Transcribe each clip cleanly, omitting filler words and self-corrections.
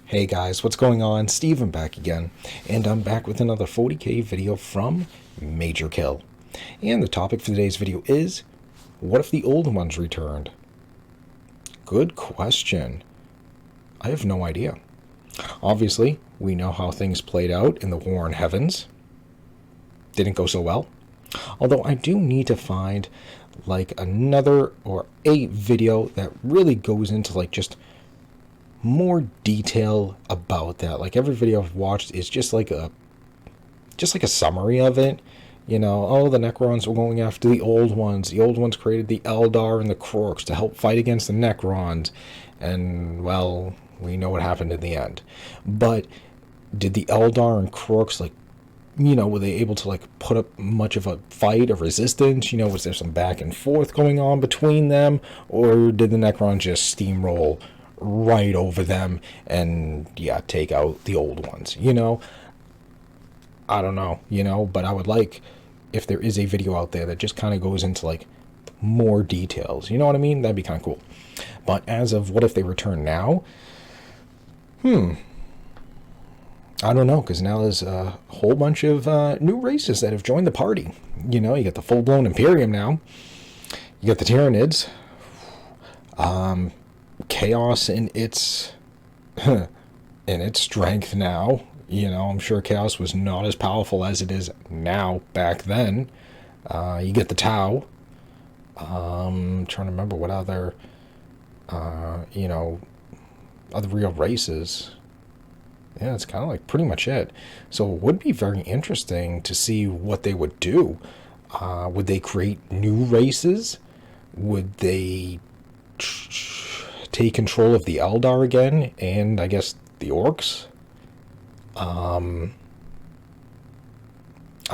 Hey guys, what's going on? Steven back again, and I'm back with another 40k video from Major Kill. And the topic for today's video is, what if the old ones returned? Good question. I have no idea. Obviously, we know how things played out in the War in Heavens. Didn't go so well. Although I do need to find like another or a video that really goes into like just more detail about that. Like every video I've watched is just like a summary of it. You know, oh, the Necrons were going after the old ones. The old ones created the Eldar and the Kroorks to help fight against the Necrons. And, well, we know what happened in the end. But did the Eldar and Kroorks, like, you know, were they able to, like, put up much of a fight, a resistance? You know, was there some back and forth going on between them? Or did the Necrons just steamroll right over them and, yeah, take out the old ones? You know? I don't know, you know, but I would like if there is a video out there that just kind of goes into like more details. You know what I mean? That'd be kind of cool. But as of what if they return now? I don't know, because now there's a whole bunch of new races that have joined the party. You know, you got the full-blown Imperium now. You got the Tyranids. Chaos in its strength now. You know, I'm sure Chaos was not as powerful as it is now back then. You get the Tau. I'm trying to remember what other, you know, other real races. Yeah, it's kind of like pretty much it. So it would be very interesting to see what they would do. Would they create new races? Would they take control of the Eldar again? And I guess the Orcs? I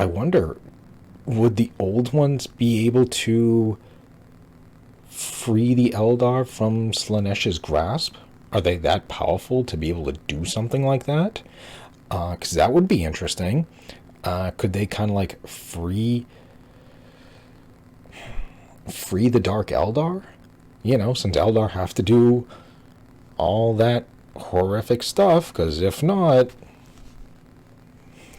wonder, would the old ones be able to free the Eldar from Slaanesh grasp? Are they that powerful to be able to do something like that? Because that would be interesting. Could they kind of like free the Dark Eldar? You know, since Eldar have to do all that horrific stuff, because if not,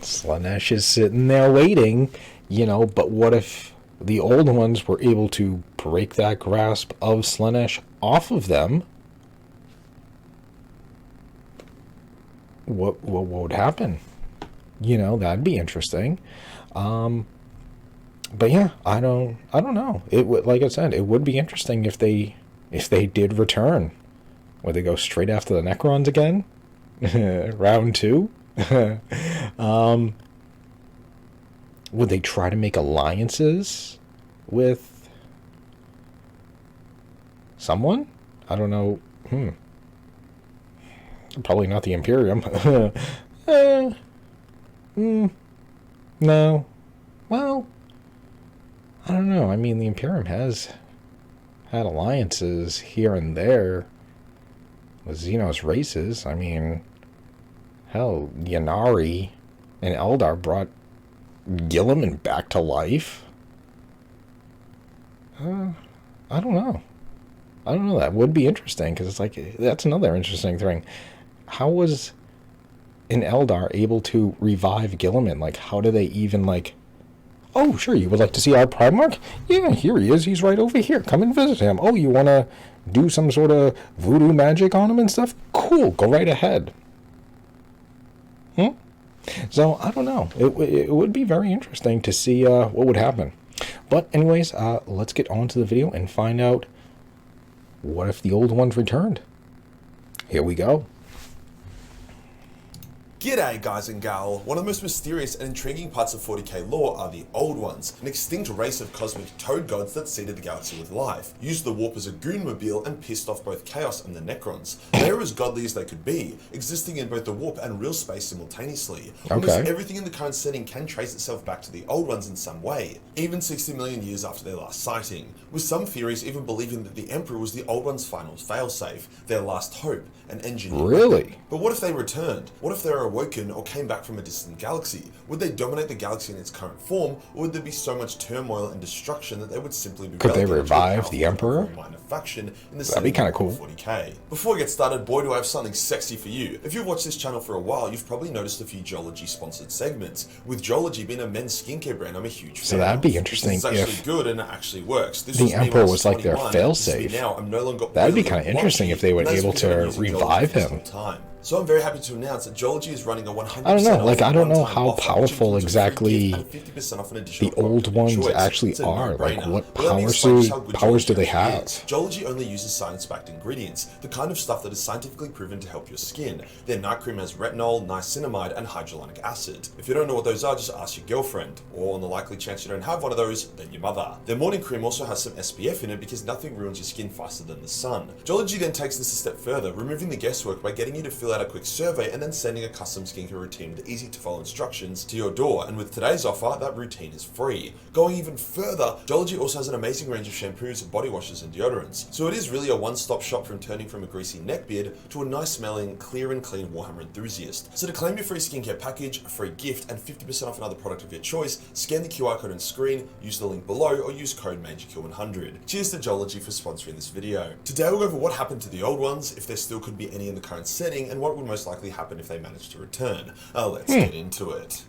Slaanesh is sitting there waiting, you know. But what if the old ones were able to break that grasp of Slaanesh off of them? What would happen? You know, that'd be interesting. But yeah, I don't know. It would, like I said, it would be interesting if they did return. Would they go straight after the Necrons again? Round 2? Would they try to make alliances with someone? I don't know. Probably not the Imperium. No. Well, I don't know. I mean, the Imperium has had alliances here and there with Xenos races. I mean, hell, Yanari and Eldar brought Gilliman back to life. I don't know. That would be interesting, because it's like, that's another interesting thing. How was an Eldar able to revive Gilliman? Like, how do they even, like, oh, sure, you would like to see our Primarch? Yeah, here he is. He's right over here. Come and visit him. Oh, you want to do some sort of voodoo magic on him and stuff? Cool, go right ahead. So, I don't know. It would be very interesting to see what would happen. But anyways, let's get on to the video and find out what if the old ones returned. Here we go. G'day guys and gal. One of the most mysterious and intriguing parts of 40k lore are the Old Ones, an extinct race of cosmic toad gods that seeded the galaxy with life, used the warp as a goonmobile and pissed off both Chaos and the Necrons. They are as godly as they could be, existing in both the warp and real space simultaneously. Almost everything in the current setting can trace itself back to the Old Ones in some way, even 60 million years after their last sighting, with some theories even believing that the Emperor was the Old Ones' final failsafe, their last hope, an engineer. Really? But what if they returned? What if there are awoken or came back from a distant galaxy? Would they dominate the galaxy in its current form, or would there be so much turmoil and destruction that they would simply be Could they relegated to a revive powerful the Emperor? minor faction in the That'd be kinda cool. 40k. Before we get started, boy do I have something sexy for you. If you've watched this channel for a while, you've probably noticed a few Geology sponsored segments. With Geology being a men's skincare brand, I'm a huge fan. So that'd be interesting It's actually if good and it actually works. This the was me Emperor when I was like their 21. failsafe. This is me now. I'm no longer That'd be oily kinda or interesting blotchy, if they were and that's able because I've been to using revive Geology for him. some time. So I'm very happy to announce that Geology is running a 100% I don't know, like, off I don't know one-time how offer, which powerful includes a free exactly gift and 50% off an additional the old product of your ones choice. actually It's a are. Like, no-brainer. what But let me explain just how good powers do they Geology actually have? is. Geology only uses science-backed ingredients, the kind of stuff that is scientifically proven to help your skin. Their night cream has retinol, niacinamide, and hyaluronic acid. If you don't know what those are, just ask your girlfriend. Or on the likely chance you don't have one of those, then your mother. Their morning cream also has some SPF in it because nothing ruins your skin faster than the sun. Geology then takes this a step further, removing the guesswork by getting you to fill out a quick survey and then sending a custom skincare routine with easy to follow instructions to your door. And with today's offer, that routine is free. Going even further, Geology also has an amazing range of shampoos, body washes, and deodorants. So it is really a one-stop shop from turning from a greasy neckbeard to a nice smelling, clear and clean Warhammer enthusiast. So to claim your free skincare package, a free gift, and 50% off another product of your choice, scan the QR code on screen, use the link below, or use code MAJORKILL100. Cheers to Geology for sponsoring this video. Today we'll go over what happened to the old ones, if there still could be any in the current setting, and what would most likely happen if they managed to return. Let's get into it.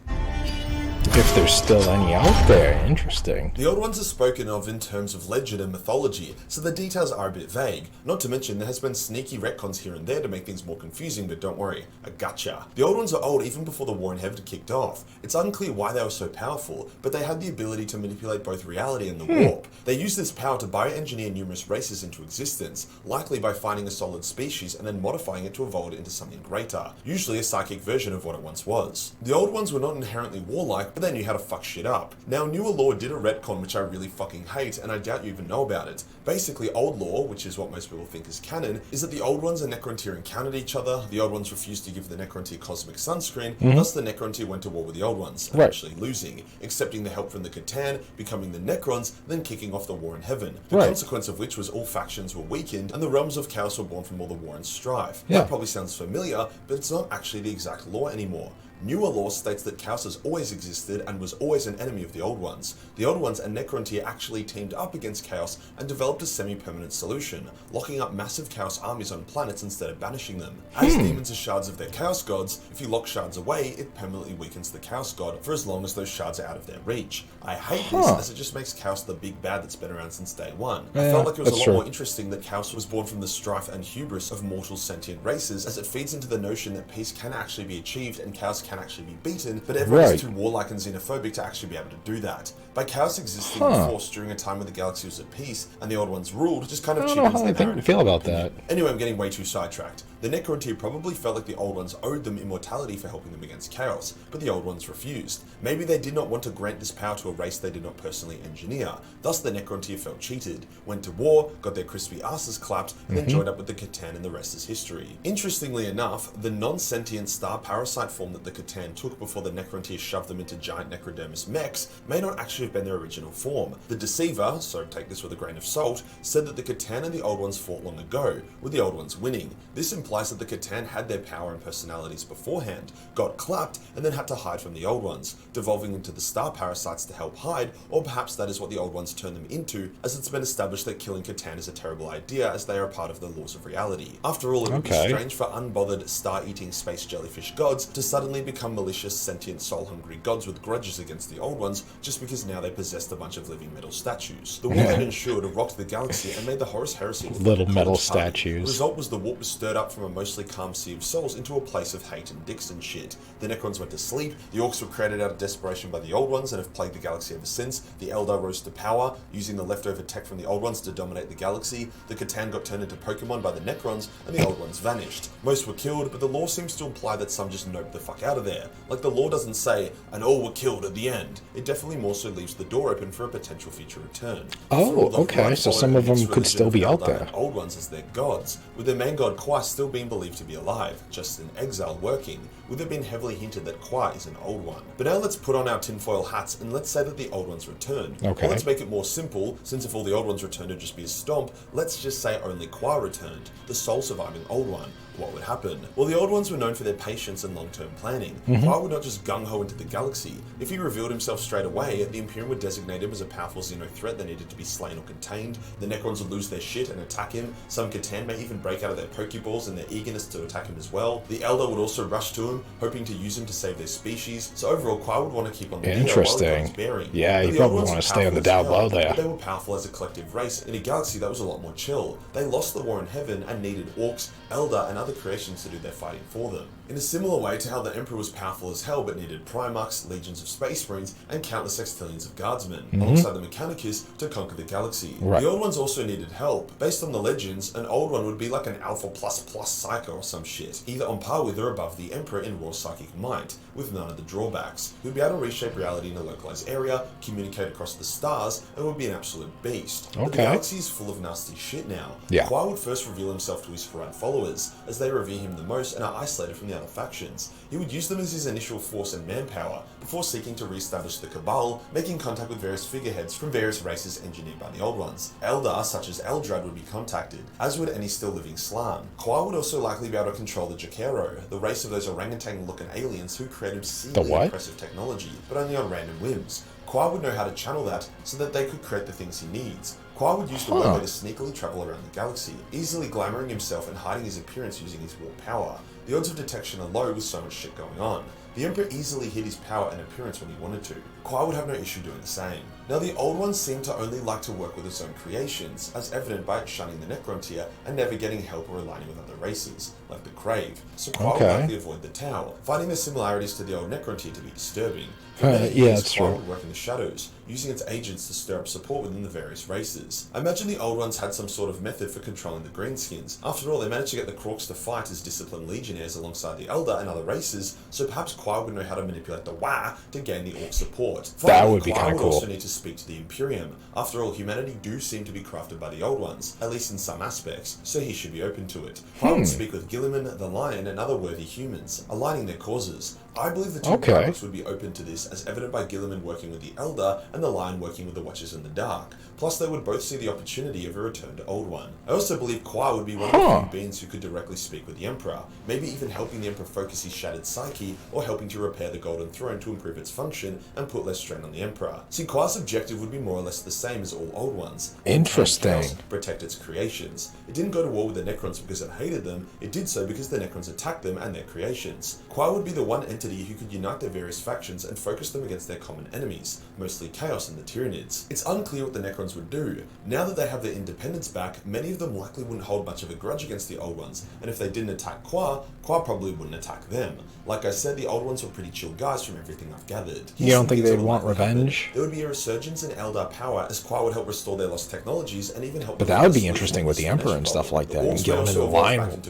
If there's still any out there, interesting. The old ones are spoken of in terms of legend and mythology, so the details are a bit vague. Not to mention there has been sneaky retcons here and there to make things more confusing, but don't worry, I gotcha. The old ones are old even before the War in Heaven kicked off. It's unclear why they were so powerful, but they had the ability to manipulate both reality and the warp. They used this power to bioengineer numerous races into existence, likely by finding a solid species and then modifying it to evolve it into something greater, usually a psychic version of what it once was. The old ones were not inherently warlike, but they knew how to fuck shit up. Now, newer lore did a retcon which I really fucking hate, and I doubt you even know about it. Basically, old lore, which is what most people think is canon, is that the old ones and Necrontyr encountered each other, the old ones refused to give the Necrontyr cosmic sunscreen, thus the Necrontyr went to war with the old ones, eventually losing, accepting the help from the Catan, becoming the Necrons, then kicking off the War in Heaven. The consequence of which was all factions were weakened, and the realms of chaos were born from all the war and strife. That probably sounds familiar, but it's not actually the exact lore anymore. Newer lore states that Chaos has always existed and was always an enemy of the Old Ones. The Old Ones and Necrontyr actually teamed up against Chaos and developed a semi-permanent solution, locking up massive Chaos armies on planets instead of banishing them. As demons are shards of their Chaos gods, if you lock shards away, it permanently weakens the Chaos god for as long as those shards are out of their reach. I hate this as it just makes Chaos the big bad that's been around since day one. I felt like it was a lot more interesting that Chaos was born from the strife and hubris of mortal sentient races, as it feeds into the notion that peace can actually be achieved and Chaos can actually be beaten, but everyone is too warlike and xenophobic to actually be able to do that. By Chaos existing in force during a time when the galaxy was at peace and the Old Ones ruled, just kind of cheapens the narrative. Feel about that. Anyway, I'm getting way too sidetracked. The Necrontyr probably felt like the Old Ones owed them immortality for helping them against Chaos, but the Old Ones refused. Maybe they did not want to grant this power to a race they did not personally engineer. Thus the Necrontyr felt cheated, went to war, got their crispy asses clapped, and then joined up with the Catan, and the rest is history. Interestingly enough, the non-sentient star parasite form that the Catan took before the Necrontyr shoved them into giant necrodermis mechs may not actually have been their original form. The Deceiver, so take this with a grain of salt, said that the Catan and the Old Ones fought long ago, with the Old Ones winning. This implies that the Catan had their power and personalities beforehand, got clapped, and then had to hide from the Old Ones, devolving into the star parasites to help hide, or perhaps that is what the Old Ones turned them into, as it's been established that killing Catan is a terrible idea as they are a part of the laws of reality. After all, it would be strange for unbothered star-eating space jellyfish gods to suddenly become malicious, sentient, soul-hungry gods with grudges against the Old Ones just because now they possessed a bunch of living metal statues. The war that ensured rocked the galaxy and made the Horus Heresy little metal statues. The result was the warp was stirred up from a mostly calm sea of souls into a place of hate and dicks and shit. The Necrons went to sleep, the Orcs were created out of desperation by the Old Ones and have plagued the galaxy ever since, the Eldar rose to power, using the leftover tech from the Old Ones to dominate the galaxy, the Catan got turned into Pokemon by the Necrons, and the Old Ones vanished. Most were killed, but the lore seems to imply that some just noped the fuck out of there. Like the lore doesn't say, and all were killed at the end. It definitely more so leaves the door open for a potential future return. Oh, okay, so some of them could still be out there. Old Ones as their gods, with their main god Qais still been believed to be alive, just in exile working, with it being heavily hinted that Kwa is an Old One. But now let's put on our tinfoil hats and let's say that the Old Ones return. Okay. Or let's make it more simple, since if all the Old Ones returned it'd just be a stomp, let's just say only Kwa returned, the sole surviving Old One. What would happen? Well, the Old Ones were known for their patience and long-term planning. Kwa would not just gung-ho into the galaxy. If he revealed himself straight away, the Imperium would designate him as a powerful Xeno threat that needed to be slain or contained. The Necrons would lose their shit and attack him. Some Catan may even break out of their Pokeballs in their eagerness to attack him as well. The Elder would also rush to him, hoping to use him to save their species. So overall, Kwa would want to keep on the DL while he got his bearing. Yeah, you probably want to stay on the down low there. But they were powerful as a collective race in a galaxy that was a lot more chill. They lost the war in heaven and needed Orcs, Elder, and other creations to do their fighting for them. In a similar way to how the Emperor was powerful as hell but needed Primarchs, legions of Space Marines, and countless sextillions of Guardsmen, alongside the Mechanicus to conquer the galaxy. Right. The Old Ones also needed help. Based on the legends, an Old One would be like an Alpha plus Psycho or some shit, either on par with or above the Emperor in raw psychic might, with none of the drawbacks, who'd be able to reshape reality in a localized area, communicate across the stars, and would be an absolute beast. But the galaxy is full of nasty shit now. Yeah. Kwa would first reveal himself to his Haran followers, as they revere him the most and are isolated from the other factions. He would use them as his initial force and manpower, before seeking to re-establish the Cabal, making contact with various figureheads from various races engineered by the Old Ones. Eldar, such as Eldrad, would be contacted, as would any still living Slan. Kwa would also likely be able to control the Jakero, the race of those orangutan-looking aliens who create obscenely impressive technology, but only on random whims. Kwa would know how to channel that, so that they could create the things he needs. Kwa would use the webway to sneakily travel around the galaxy, easily glamouring himself and hiding his appearance using his warp power. The odds of detection are low with so much shit going on. The Emperor easily hid his power and appearance when he wanted to. Kwa would have no issue doing the same. Now the Old Ones seem to only like to work with its own creations, as evident by it shunning the Necron tier and never getting help or aligning with other races, like the Crave. So Kwa would likely avoid the Tau, finding the similarities to the old Necron tier to be disturbing. Yeah, that's Kwa true. would work in the shadows, using its agents to stir up support within the various races. I imagine the Old Ones had some sort of method for controlling the Greenskins. After all, they managed to get the Krorks to fight as disciplined legionnaires alongside the Elder and other races, so perhaps Kwa would know how to manipulate the Wa to gain the Orc support. Finally, That would be kind of Kwa cool. would also need to speak to the Imperium. After all, humanity do seem to be crafted by the Old Ones, at least in some aspects, so he should be open to it. Kwa would speak with Gilliman, the Lion, and other worthy humans, aligning their causes. I believe the two products would be open to this, as evident by Gilliman working with the Elder and the Lion working with the Watchers in the Dark. Plus, they would both see the opportunity of a return to Old One. I also believe Kwa would be one of the few beings who could directly speak with the Emperor, maybe even helping the Emperor focus his shattered psyche, or helping to repair the Golden Throne to improve its function and put less strain on the Emperor. See, Kwa's objective would be more or less the same as all Old Ones. Interesting. Protect its creations. It didn't go to war with the Necrons because it hated them, it did so because the Necrons attacked them and their creations. Kwa would be the one entity who could unite their various factions and focus them against their common enemies, mostly Chaos and the Tyranids. It's unclear what the Necrons would do. Now that they have their independence back, many of them likely wouldn't hold much of a grudge against the Old Ones, and if they didn't attack Kwa, Kwa probably wouldn't attack them. Like I said, the Old Ones were pretty chill guys from everything I've gathered. You don't think they'd want revenge? There would be a resurgence in Eldar power, as Kwa would help restore their lost technologies and even help. But that would be interesting with the Emperor and stuff like that, and Gilliman the Lion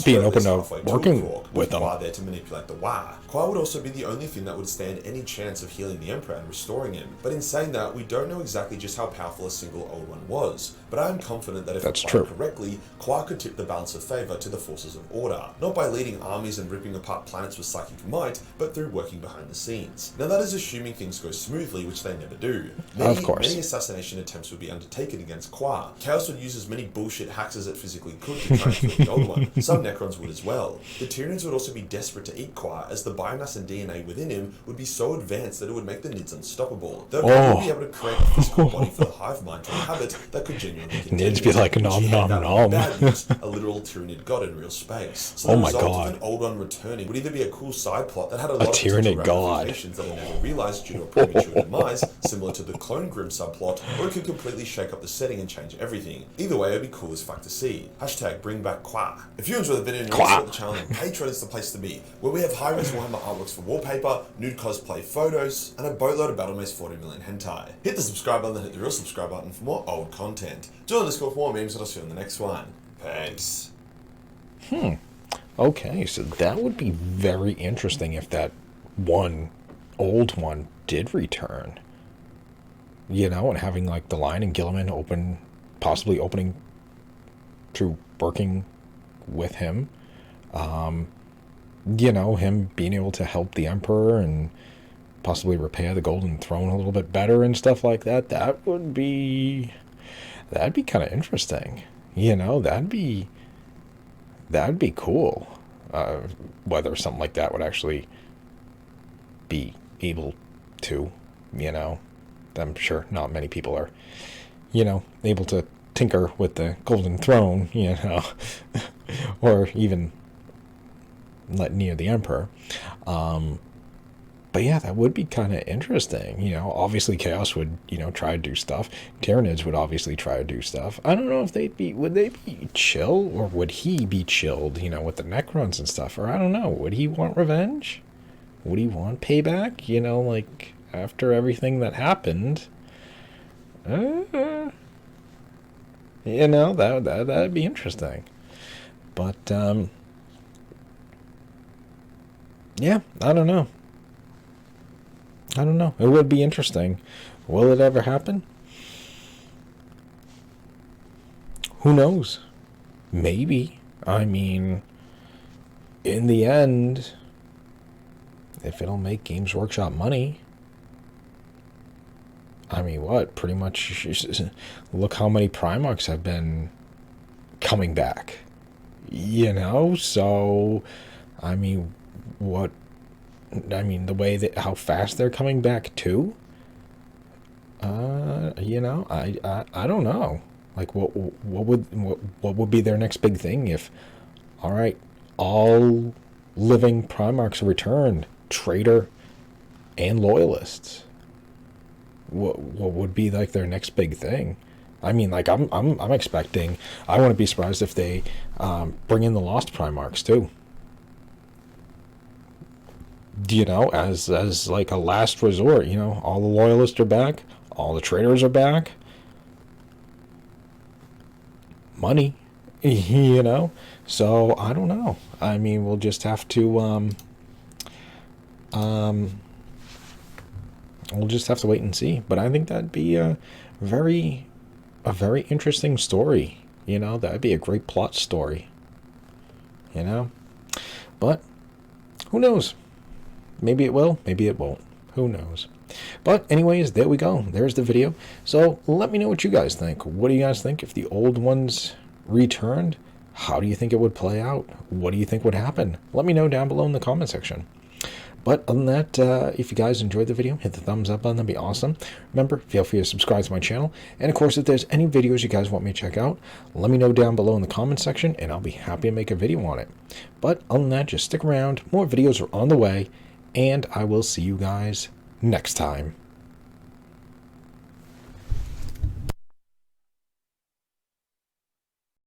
being open to working with them. There to manipulate the Wa. Kwa would also be the only thing that would stand any chance of healing the Emperor and restoring him. But in saying that, we don't know exactly just how powerful a single Old One was. But I am confident that if applied correctly, Kwa could tip the balance of favour to the forces of order. Not by leading armies and ripping apart planets with psychic might, but through working behind the scenes. Now that is assuming things go smoothly, which they never do. Many assassination attempts would be undertaken against Kwa. Chaos would use as many bullshit hacks as it physically could to try and kill the Old One. Some Necrons would as well. The Tyranids would also be desperate to eat Kwa, as the biomass and DNA within him would be so advanced that it would make the Nids unstoppable. They would probably be able to create a physical body for the hive mind to inhabit that could genuinely continue. Nids be like nom nom nom. Bad news, a literal Tyranid god in real space. So the result of an Old One returning would either be a cool side plot that had a lot of Tyranid ramifications that are never realised due to a premature demise, similar to the Clone Grim subplot, or it could completely shake up the setting and change everything. Either way, it'd be cool as fuck to see. Hashtag bring back Kwa. If you enjoyed the video and you want to support the channel, then Patreon is the place to be, where we have high-res Warhammer artworks for wallpaper, nude cosplay photos, and a boatload of Battlemase 40 million hentai. Hit the subscribe button and hit the real subscribe button for more old content. Join the Discord for more memes, and I'll see you in the next one. Peace. Okay, so that would be very interesting if that one Old One did return. You know, and having like the Lion and Gilliman possibly opening to working with him You know, him being able to help the Emperor and possibly repair the Golden Throne a little bit better and stuff like that, that'd be kind of interesting. You know, that'd be cool. Whether something like that would actually be able to, you know, I'm sure not many people are, you know, able to tinker with the Golden Throne, you know, or even let near the Emperor. But yeah, that would be kind of interesting. You know, obviously Chaos would, you know, try to do stuff. Tyranids would obviously try to do stuff. I don't know if would they be chill, or would he be chilled, you know, with the Necrons and stuff? Or I don't know, would he want revenge? Would he want payback? You know, like, after everything that happened? You know, that'd be interesting. But, yeah, I don't know. It would be interesting. Will it ever happen? Who knows? Maybe. I mean, in the end, if it'll make Games Workshop money, I mean, what? Pretty much, look how many Primarchs have been coming back. You know? So, I mean, what? I mean, the way that how fast they're coming back too. You know, I don't know. Like, what would be their next big thing if, all right, all living Primarchs returned, traitor and loyalists. What would be like their next big thing? I mean, like, I'm expecting. I wouldn't be surprised if they bring in the Lost Primarchs too. You know, as like a last resort. You know, all the loyalists are back, all the traitors are back. Money, you know. So I don't know. I mean, we'll just have to we'll just have to wait and see. But I think that'd be a very interesting story. You know, that'd be a great plot story. You know, but who knows? Maybe it will, maybe it won't. Who knows? But anyways, there we go. There's the video. So let me know what you guys think. What do you guys think if the old ones returned? How do you think it would play out? What do you think would happen? Let me know down below in the comment section. But other than that, if you guys enjoyed the video, hit the thumbs up button. That'd be awesome. Remember, feel free to subscribe to my channel. And of course, if there's any videos you guys want me to check out, let me know down below in the comment section, and I'll be happy to make a video on it. But other than that, just stick around. More videos are on the way. And I will see you guys next time.